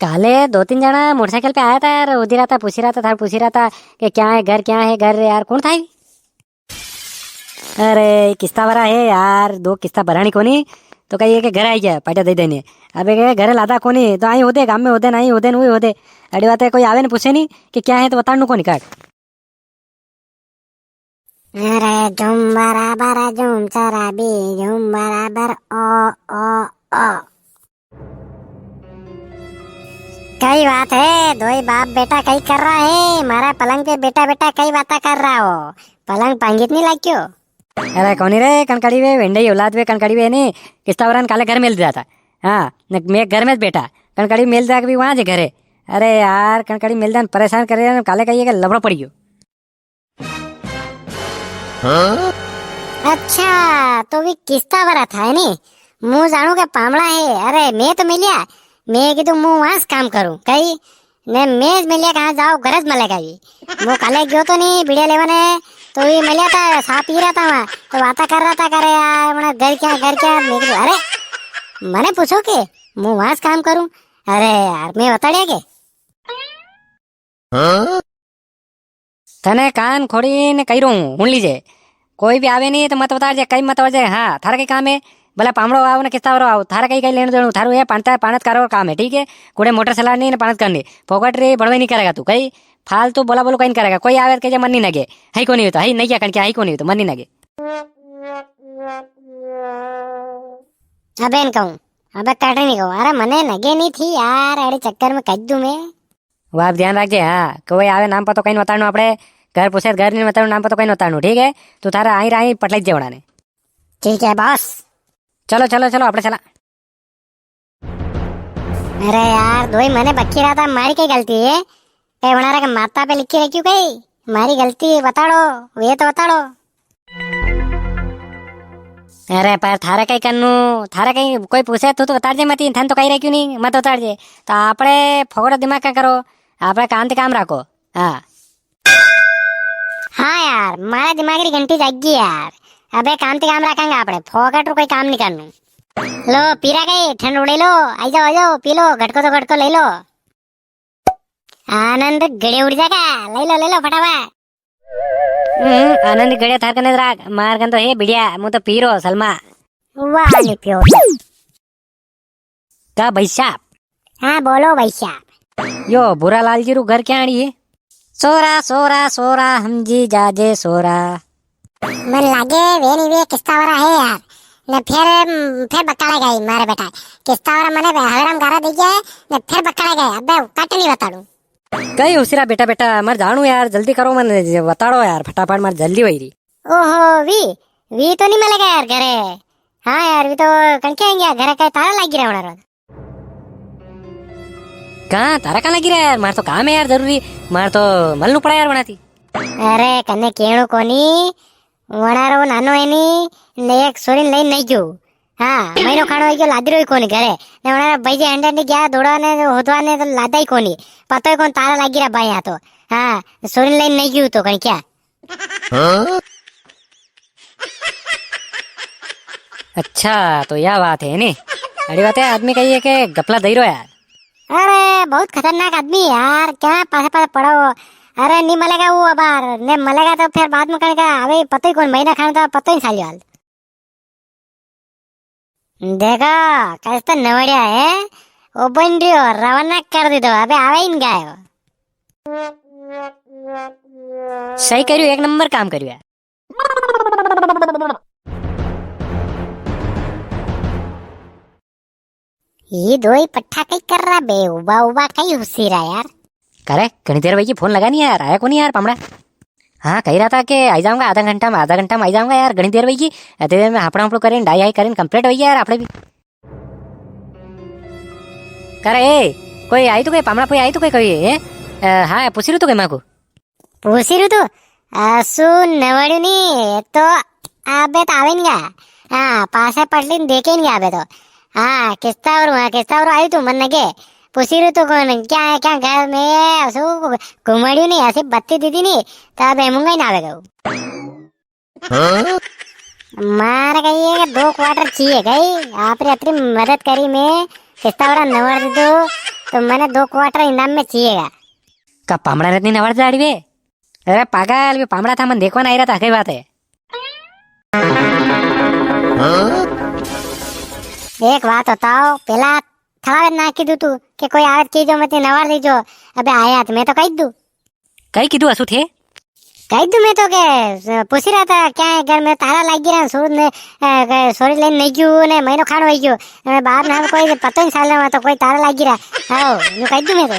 काले 2-3 जना मोटरसाइकिल पे आया था यार, उधर रहा था, पूछ रहा था कि क्या है घर यार। कौन था ये? अरे किस्ता भरा है यार, 2 किस्ता भरानी कोनी तो कहिए कि घर आई गया पार्टी दे देने। अबे कहे घर लादा कोनी तो आई होते गांव में होते नहीं होते नहीं होते। अड़ी बात है, कोई आवे ने पूछे नहीं कि क्या है तो बतानु कोनी काट। अरे झूम बराबर झूम चराबी झूम बराबर ओ ओ ओ। कई बात है, दो ही बाप बेटा कई कर रहा है। मारा पलंग पे बेटा बेटा कई बातें कर रहा हो। पलंग पांगित नहीं लाग क्यों? अरे कौनी रे कनकड़ी वे वेंडई औलाद वे कनकड़ी वे नहीं किस्ता वरान काले घर मिल जाता। हाँ मैं घर में बेटा कनकड़ी मिल जाके भी वहां जे घरे। अरे यार कनकड़ी मिल जान परेशान करे काले कहिए कि लबड़ा पड़ी गयो। अच्छा तो भी किस्ता भरा था है नी। मुंह जानू के पामड़ा है। अरे मैं तो मिलिया, मैं कीधु मुंह वहां से काम करूं कई ने मैं मिलिया कहाँ जाओ गरज मलेगा भी। वो काले गयो तो नहीं भिड़िया लेवने तो ये मिलिया था, सा पी रहा था वहाँ तो बातें कर रहा था। करे यार मैंने घर क्या मैं कीधु अरे मैंने पूछो के मुंह वहां से काम करूं। अरे यार मैं बता दिया के तने कान खोड़ी ने कही रहूं हुन लीजे। कोई भी आवे नहीं तो मत बता जे कई मत बजे। हाँ थारा कई काम है भला पामड़ो आओ ना किस्ता वारो आओ थारा कई लेने देने थारो ये पानत करो काम है। ठीक है कुड़े मोटर चलानी ने पानत करनी फोकट रे बड़वे नहीं करेगा तू कई फालतू बोला बोलो कहीं करेगा। कोई आवे के मन नहीं लगे है को नहीं होता है नहीं क्या कण क्या है को नहीं होता मन नहीं लगे। अबे कहूँ अबे काटे नहीं कहूँ। अरे मने नगे नहीं थी यार अरे चक्कर में कह दूं मैं। वो आप ध्यान रखजे। हाँ कोई आवे नाम पतो कहीं बतानो आपड़े घर पूछे घर नहीं बतानो नाम पतो कहीं बतानो। ठीक है तू थारा आई राई पटलाई जेवड़ा ने। ठीक है बॉस। चलो चलो चलो आपड़े चला। अरे यार दो ही मने बक्की रहा था मारी कई गलती है कई बना रहा माता पे लिखी रखी कई मारी गलती बताड़ो वे तो बताड़ो। अरे पर थारे कहीं करनू थारे कहीं कोई पूछे तू तो बता दे मत थन तो कहीं रह क्यों नहीं मत बता दे। तो आपड़े फोगड़ा दिमाग का करो आपड़े काम रखो। हाँ हाँ यार मारा दिमाग की घंटी जागी यार। अबे काम रखेंगे आपड़े फोकट कोई काम नहीं करनू। लो पीरा गई ठंड उड़े लो आ जाओ पी लो घटको ले लो। आनंद गड़े उड़ जाएगा ले लो फटाफट। आनंद गड़े थार कने राग मार गन तो हे बढ़िया मु तो पीरो सलमा। वाह नहीं पियो का भैसा। हाँ बोलो भैया। यो बुरा लाल जी रू घर क्या आड़ी है। सोरा सोरा सोरा हम जी जाजे सोरा। मन लागे वे नहीं वे किस्ता वाला है यार ने फिर बकड़ा गई मारे बेटा किस्ता वाला मने हगड़म गारा दे गया ने फिर बकड़ा गए। अबे कट नहीं बताड़ू कई उसिरा बेटा बेटा मर जानू यार जल्दी करो मन बताड़ो यार फटाफट मर जल्दी वही रही। ओहो वी तो नहीं मिलेगा यार घरे। हाँ यार वी तो कणके आएंगे घरे का ताला लगी रहा होना। कहाँ तारा कहाँ लगी रहा यार मार तो काम है यार जरूरी मार तो मलनू पड़ा यार बनाती। अरे कन्ने केणु कोनी वणारो नानो एनी ने एक सोरीन लई नहीं गयो। हाँ महीनो खानो आई गयो लादरो ही कोनी घरे ने वणारा भाई जे अंडा ने गया दौड़ा ने होदवा ने तो लादा ही कोनी पतो ही कोन तारा लागी रहा भाई यहाँ तो। हाँ सोरीन लई नहीं गयो तो कहीं क्या। अच्छा तो यह बात है नी अड़ी बात है आदमी कहिए कि गपला दई रो यार। अरे बहुत खतरनाक आदमी यार क्या पासे पड़ा हो। अरे नहीं मलेगा वो अबार ने मलेगा तो फिर बाद में कहेगा अबे पता ही कौन महीना खाना था पता ही साली वाल। देखो कैसा नवड़िया है ओ बन रही हो रवाना कर दे दो। अबे आवे इन गायो सही करियो एक नंबर काम करियो यार। ये दो ही पट्ठा कई कर रहा बे उबा कई हुसी रहा यार। करे घनी देर भाई फोन लगा नहीं यार आया को नहीं यार पामड़ा। हाँ कही रहा था कि आई जाऊंगा आधा घंटा में आई जाऊंगा यार घनी देर भाई इतनी देर में हपड़ा हपड़ो करें डाई करें कंप्लीट भैया यार आपड़े भी। करे कोई आई तो कोई पामड़ा कोई आई तो कोई हाँ पूछ रही तो कोई माँ को पूछ रही तो सु नवड़ू नहीं तो आबे तो आवे नहीं। हाँ पासे पटली देखे नहीं आबे तो। हाँ किस्ता और आई तू मन लगे पूछी रू तो कौन क्या है क्या घर में सो घुमड़ियो नहीं ऐसी बत्ती दीदी नहीं तब एमुंगा ही ना आवेगा। मार गई है 2 क्वार्टर चाहिए गई आपने इतनी मदद करी मैं किस्ता वाला नंबर दे दो तो मैंने 2 क्वार्टर इनाम में चाहिएगा। का पामड़ा रत्नी नवाज जाड़ी वे अरे पागल वे पामड़ा था मन देखवा नहीं रहा था कई बात है एक बात बताओ, पेला थवाड़े ना कीधु तू कि कोई आवत कीजो मत नवार लीजो। अबे आया तो मैं तो कही दू असु थे मैं तो के पूछी रहा था क्या है घर में तारा लागी रहा सूरज ने सोरी लेन नहीं गयो ने महीनो खान वही गयो बाहर ना कोई पता नहीं साले में तो कोई तारा लागी रहा आओ नु कही दू मैं तो